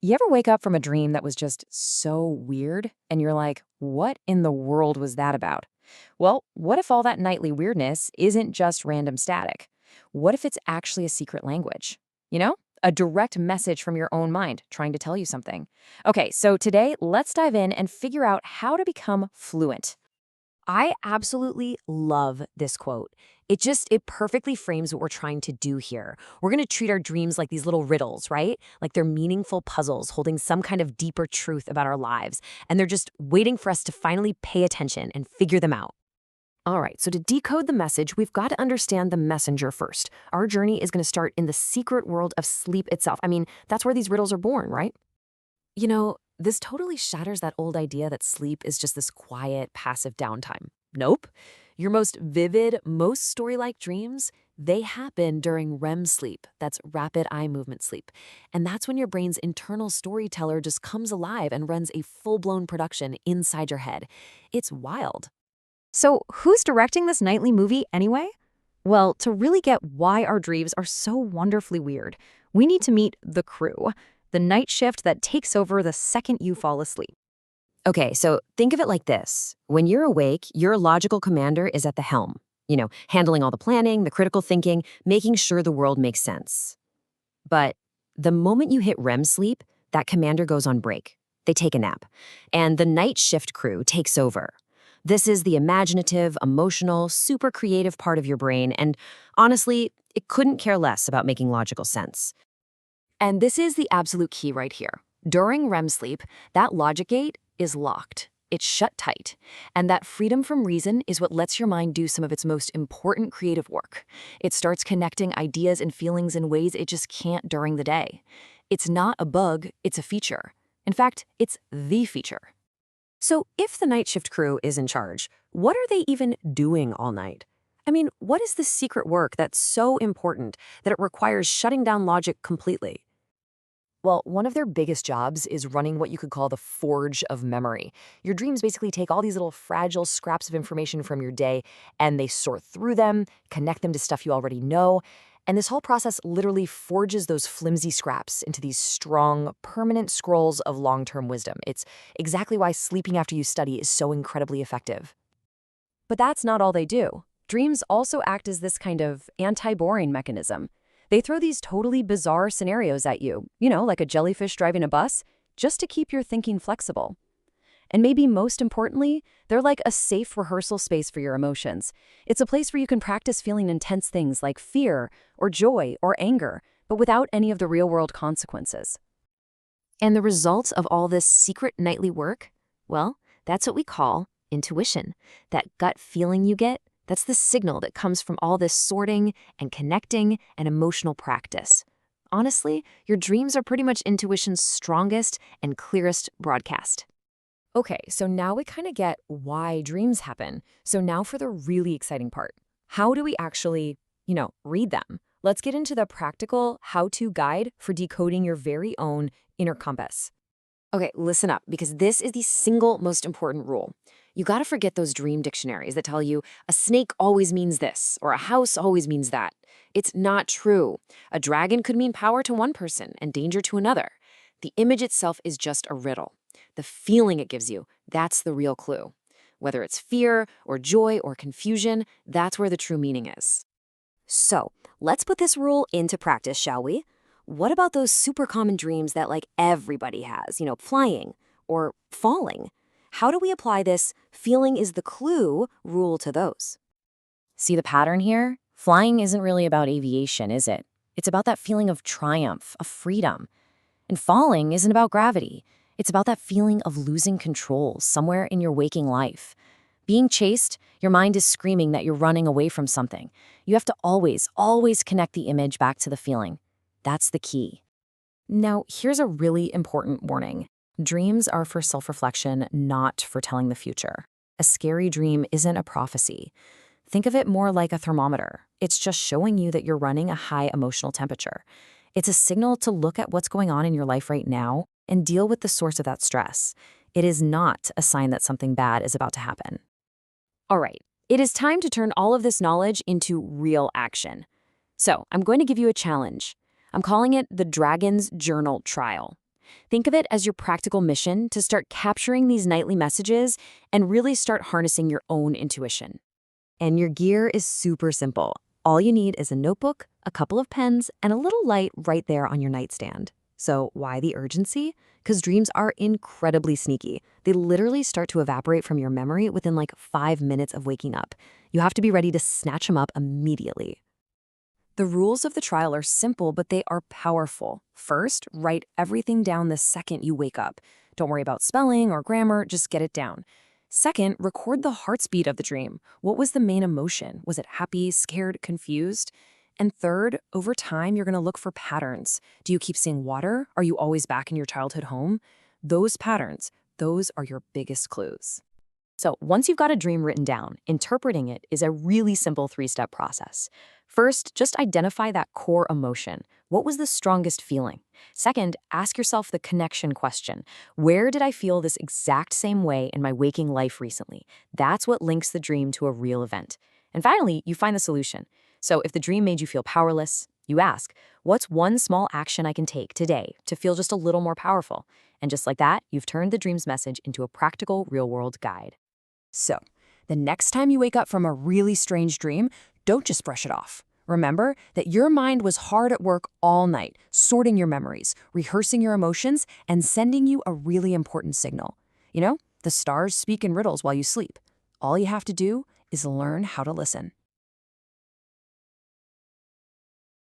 You ever wake up from a dream that was just so weird and you're like, what in the world was that about? Well, what if all that nightly weirdness isn't just random static? What if it's actually a secret language? You know, a direct message from your own mind trying to tell you something. Okay, so today let's dive in and figure out how to become fluent. I absolutely love this quote. It perfectly frames what we're trying to do here. We're going to treat our dreams like these little riddles, right? Like they're meaningful puzzles holding some kind of deeper truth about our lives, and they're just waiting for us to finally pay attention and figure them out. All right, so to decode the message, we've got to understand the messenger first. Our journey is going to start in the secret world of sleep itself. I mean, that's where these riddles are born, right? This totally shatters that old idea that sleep is just this quiet, passive downtime. Nope. Your most vivid, most story-like dreams, they happen during REM sleep. That's rapid eye movement sleep. And that's when your brain's internal storyteller just comes alive and runs a full-blown production inside your head. It's wild. So, who's directing this nightly movie anyway? Well, to really get why our dreams are so wonderfully weird, we need to meet the crew, the night shift that takes over the second you fall asleep. Okay, so think of it like this. When you're awake, your logical commander is at the helm, handling all the planning, the critical thinking, making sure the world makes sense. But the moment you hit REM sleep, that commander goes on break. They take a nap. And the night shift crew takes over. This is the imaginative, emotional, super creative part of your brain, and honestly, it couldn't care less about making logical sense. And this is the absolute key right here. During REM sleep, that logic gate is locked. It's shut tight. And that freedom from reason is what lets your mind do some of its most important creative work. It starts connecting ideas and feelings in ways it just can't during the day. It's not a bug, it's a feature. In fact, it's the feature. So if the night shift crew is in charge, what are they even doing all night? I mean, what is the secret work that's so important that it requires shutting down logic completely? Well, one of their biggest jobs is running what you could call the forge of memory. Your dreams basically take all these little fragile scraps of information from your day and they sort through them, connect them to stuff you already know. And this whole process literally forges those flimsy scraps into these strong, permanent scrolls of long-term wisdom. It's exactly why sleeping after you study is so incredibly effective. But that's not all they do. Dreams also act as this kind of anti-boring mechanism. They throw these totally bizarre scenarios at you, like a jellyfish driving a bus, just to keep your thinking flexible. And maybe most importantly, they're like a safe rehearsal space for your emotions. It's a place where you can practice feeling intense things like fear or joy or anger, but without any of the real-world consequences. And the result of all this secret nightly work? Well, that's what we call intuition. That gut feeling you get, that's the signal that comes from all this sorting and connecting and emotional practice. Honestly, your dreams are pretty much intuition's strongest and clearest broadcast. Okay, so now we kind of get why dreams happen. So now for the really exciting part. How do we actually, read them? Let's get into the practical how-to guide for decoding your very own inner compass. Okay, listen up, because this is the single most important rule. You gotta forget those dream dictionaries that tell you a snake always means this, or a house always means that. It's not true. A dragon could mean power to one person and danger to another. The image itself is just a riddle. The feeling it gives you, that's the real clue. Whether it's fear or joy or confusion, that's where the true meaning is. So, let's put this rule into practice, shall we? What about those super common dreams that everybody has, flying or falling? How do we apply this feeling is the clue rule to those? See the pattern here? Flying isn't really about aviation, is it? It's about that feeling of triumph, of freedom. And falling isn't about gravity. It's about that feeling of losing control somewhere in your waking life. Being chased, your mind is screaming that you're running away from something. You have to always, always connect the image back to the feeling. That's the key. Now, here's a really important warning. Dreams are for self-reflection, not for telling the future. A scary dream isn't a prophecy. Think of it more like a thermometer. It's just showing you that you're running a high emotional temperature. It's a signal to look at what's going on in your life right now and deal with the source of that stress. It is not a sign that something bad is about to happen. All right, it is time to turn all of this knowledge into real action. So I'm going to give you a challenge. I'm calling it the Dragon's Journal Trial. Think of it as your practical mission to start capturing these nightly messages and really start harnessing your own intuition. And your gear is super simple. All you need is a notebook, a couple of pens, and a little light right there on your nightstand. So why the urgency? Because dreams are incredibly sneaky. They literally start to evaporate from your memory within like 5 minutes of waking up. You have to be ready to snatch them up immediately. The rules of the trial are simple, but they are powerful. First, write everything down the second you wake up. Don't worry about spelling or grammar, just get it down. Second, record the heartbeat of the dream. What was the main emotion? Was it happy, scared, confused? And third, over time, you're going to look for patterns. Do you keep seeing water? Are you always back in your childhood home? Those patterns, those are your biggest clues. So once you've got a dream written down, interpreting it is a really simple 3-step process. First, just identify that core emotion. What was the strongest feeling? Second, ask yourself the connection question. Where did I feel this exact same way in my waking life recently? That's what links the dream to a real event. And finally, you find the solution. So if the dream made you feel powerless, you ask, what's one small action I can take today to feel just a little more powerful? And just like that, you've turned the dream's message into a practical, real-world guide. So, the next time you wake up from a really strange dream, don't just brush it off. Remember that your mind was hard at work all night, sorting your memories, rehearsing your emotions, and sending you a really important signal. You know, the stars speak in riddles while you sleep. All you have to do is learn how to listen.